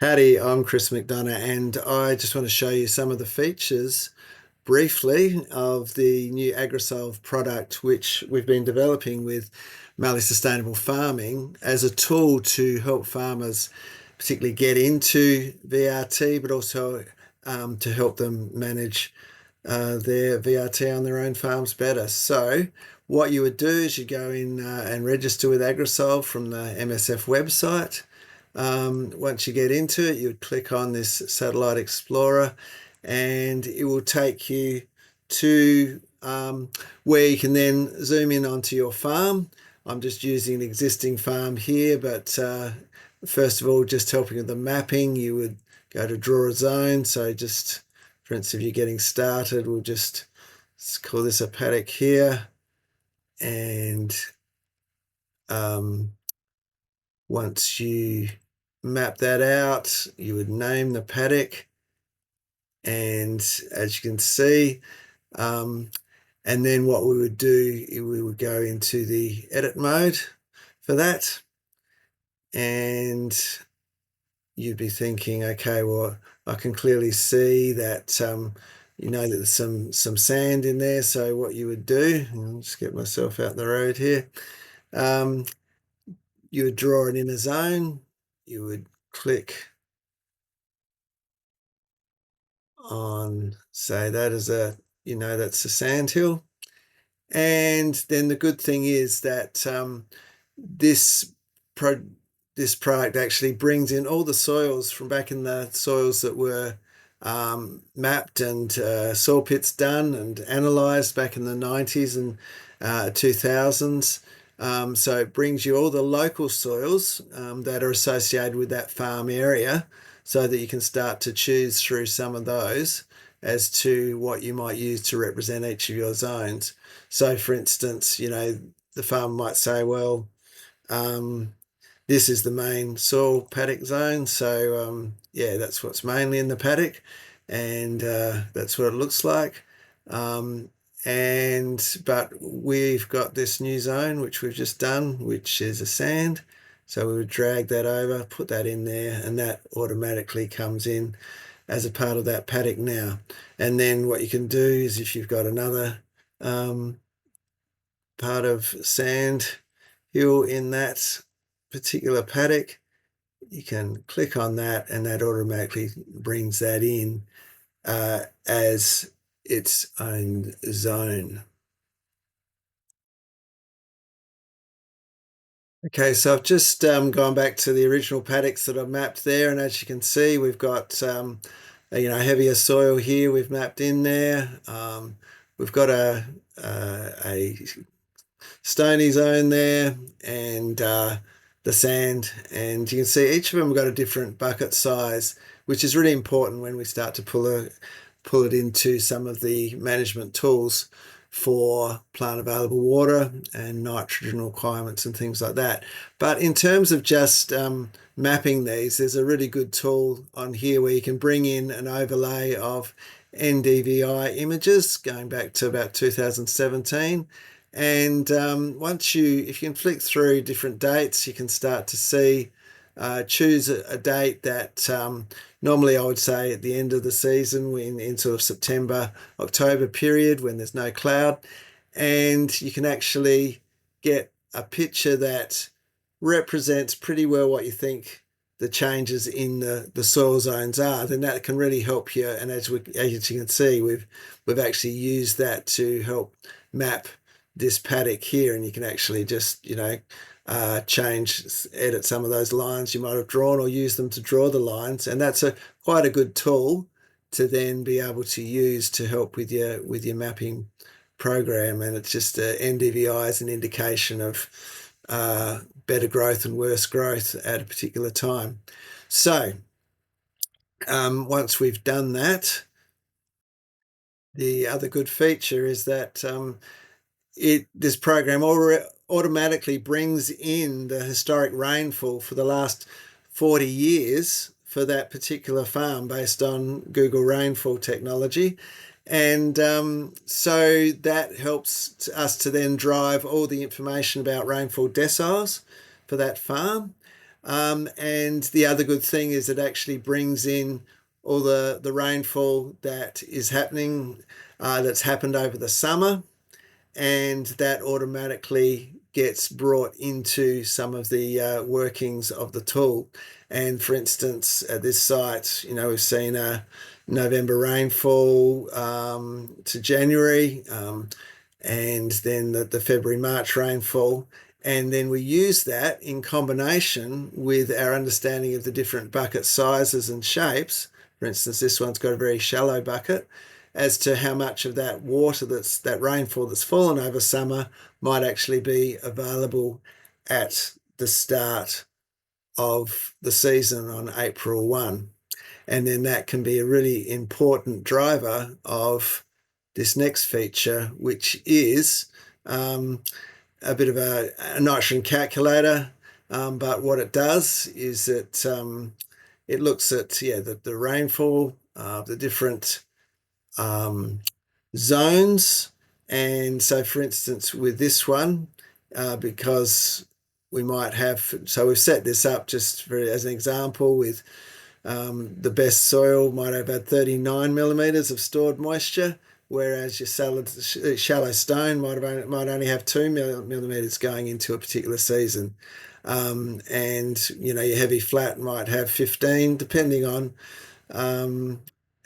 Howdy, I'm Chris McDonough, and I just want to show you some of the features briefly of the new AgriSolve product, which we've been developing with Mallee Sustainable Farming as a tool to help farmers particularly get into VRT, but also to help them manage their VRT on their own farms better. So what you would do is you go in and register with AgriSolve from the MSF website. Once you get into it, you would click on this Satellite Explorer and it will take you to where you can then zoom in onto your farm. I'm just using an existing farm here, but first of all, just helping with the mapping, you would go to draw a zone. So just, for instance, if you're getting started, let's call this a paddock here. And um, once you map that out, you would name the paddock. And as you can see, um, and then what we would do, we would go into the edit mode for that. And you'd be thinking, okay, well, I can clearly see that that there's some sand in there. So what you would do, I'll just get myself out the road here. You would draw it in a zone. You would click on, say that is that's a sand hill. And then the good thing is that this pro this product actually brings in all the soils from back in the soils that were mapped and soil pits done and analysed back in the 90s and 2000s. So it brings you all the local soils that are associated with that farm area so that you can start to choose through some of those as to what you might use to represent each of your zones. So for instance, the farmer might say, well, um, this is the main soil paddock zone. So yeah, that's what's mainly in the paddock and that's what it looks like. But we've got this new zone, which we've just done, which is a sand. So we would drag that over, put that in there, and that automatically comes in as a part of that paddock now. And then what you can do is if you've got another part of sand hill in that particular paddock, you can click on that and that automatically brings that in as its own zone. Okay, so I've just gone back to the original paddocks that I've mapped there, and as you can see, we've got heavier soil here. We've mapped in there. We've got a stony zone there, and the sand, and you can see each of them have got a different bucket size, which is really important when we start to pull it into some of the management tools for plant available water and nitrogen requirements and things like that. But in terms of just mapping these, there's a really good tool on here where you can bring in an overlay of NDVI images going back to about 2017. And if you can flick through different dates, you can start to see, choose a date that normally I would say at the end of the season, in sort of September, October period when there's no cloud. And you can actually get a picture that represents pretty well what you think the changes in the soil zones are. Then that can really help you. And as you can see, we've actually used that to help map this paddock here, and you can actually just edit some of those lines you might have drawn or use them to draw the lines, and that's quite a good tool to then be able to use to help with your mapping program. And it's just NDVI is an indication of better growth and worse growth at a particular time. So once we've done that, the other good feature is that this program automatically brings in the historic rainfall for the last 40 years for that particular farm based on Google Rainfall technology. And so that helps us to then drive all the information about rainfall deciles for that farm. And the other good thing is it actually brings in all the rainfall that is happening, that's happened over the summer, and that automatically gets brought into some of the workings of the tool. And for instance, at this site, we've seen a November rainfall to January, and then the February, March rainfall. And then we use that in combination with our understanding of the different bucket sizes and shapes. For instance, this one's got a very shallow bucket, as to how much of that water, that rainfall that's fallen over summer, might actually be available at the start of the season on April 1. And then that can be a really important driver of this next feature, which is a bit of a nitrogen calculator. But what it does is it looks at the rainfall, the different zones. And so, for instance, with this one, because we might have, so we've set this up just as an example with the best soil might have had 39 millimeters of stored moisture, whereas your shallow stone might only have 2 millimeters going into a particular season. And your heavy flat might have 15, depending on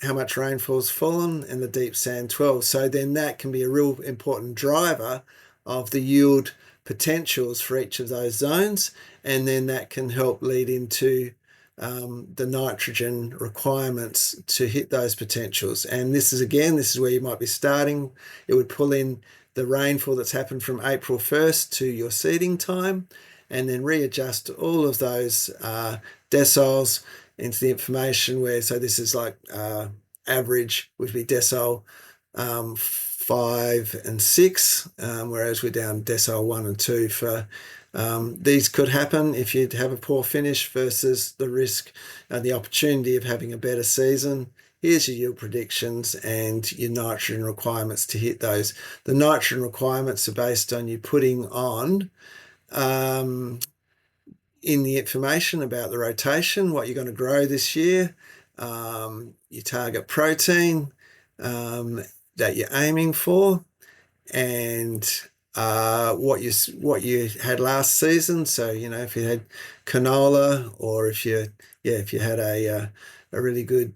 how much rainfall's fallen, and the deep sand 12. So then that can be a real important driver of the yield potentials for each of those zones, and then that can help lead into the nitrogen requirements to hit those potentials. And this is where you might be starting. It would pull in the rainfall that's happened from April 1st to your seeding time, and then readjust all of those deciles into the information so this is like average would be decile 5 and 6, whereas we're down decile 1 and 2 for these could happen if you'd have a poor finish versus the risk and the opportunity of having a better season. Here's your yield predictions and your nitrogen requirements to hit those. The nitrogen requirements are based on you putting on in the information about the rotation, what you're going to grow this year, your target protein that you're aiming for, and what you had last season. So if you had canola, or if you had a really good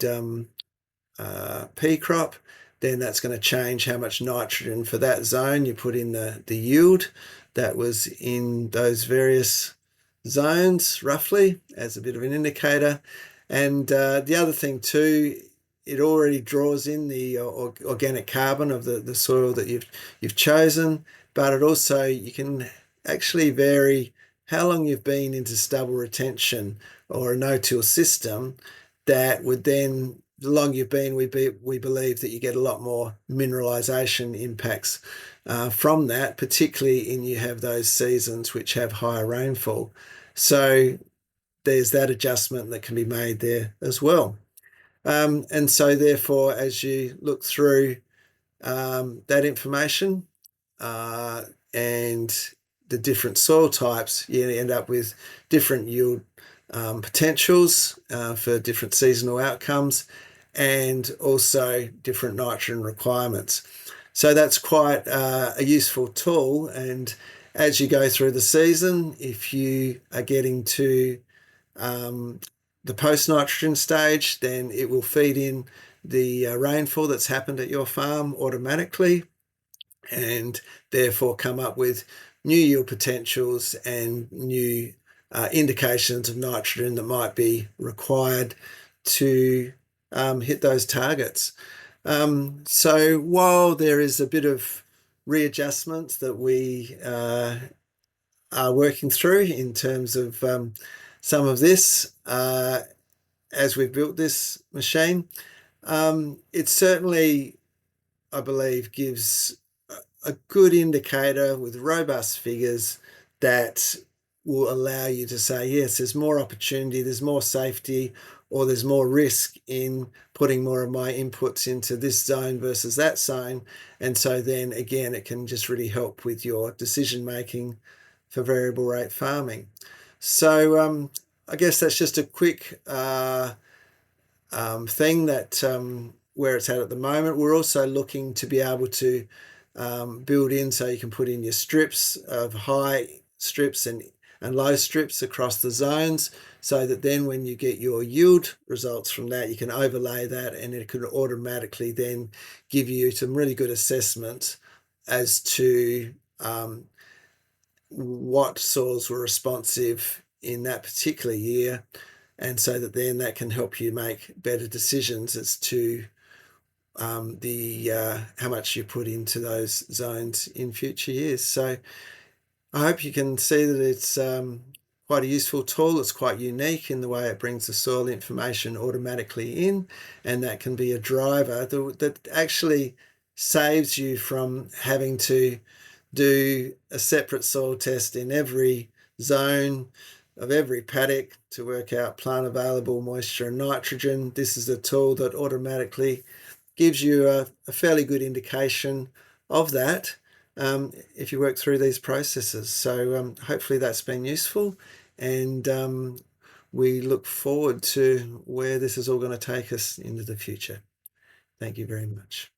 pea crop, then that's going to change how much nitrogen for that zone you put in the yield that was in those various zones, roughly, as a bit of an indicator. And the other thing too, it already draws in the organic carbon of the soil that you've chosen, but it also, you can actually vary how long you've been into stubble retention or a no-till system. That would then, the longer you've been, we believe that you get a lot more mineralization impacts from that, particularly in you have those seasons which have higher rainfall. So there's that adjustment that can be made there as well. And so therefore, as you look through that information and the different soil types, you end up with different yield potentials for different seasonal outcomes, and also different nitrogen requirements. So that's quite a useful tool. And as you go through the season, if you are getting to the post-nitrogen stage, then it will feed in the rainfall that's happened at your farm automatically, and therefore come up with new yield potentials and new indications of nitrogen that might be required to hit those targets. So while there is a bit of readjustments that we are working through in terms of some of this as we've built this machine, it certainly, I believe, gives a good indicator with robust figures that will allow you to say, yes, there's more opportunity, there's more safety, or there's more risk in putting more of my inputs into this zone versus that zone. And so then again, it can just really help with your decision making for variable rate farming. So I guess that's just a quick thing that where it's at the moment. We're also looking to be able to build in, so you can put in your strips of high strips and low strips across the zones, so that then when you get your yield results from that, you can overlay that and it could automatically then give you some really good assessment as to what soils were responsive in that particular year, and so that then that can help you make better decisions as to the how much you put into those zones in future years. So I hope you can see that it's quite a useful tool. It's quite unique in the way it brings the soil information automatically in, and that can be a driver that actually saves you from having to do a separate soil test in every zone of every paddock to work out plant available moisture and nitrogen. This is a tool that automatically gives you a fairly good indication of that if you work through these processes. So hopefully that's been useful, and we look forward to where this is all going to take us into the future. Thank you very much.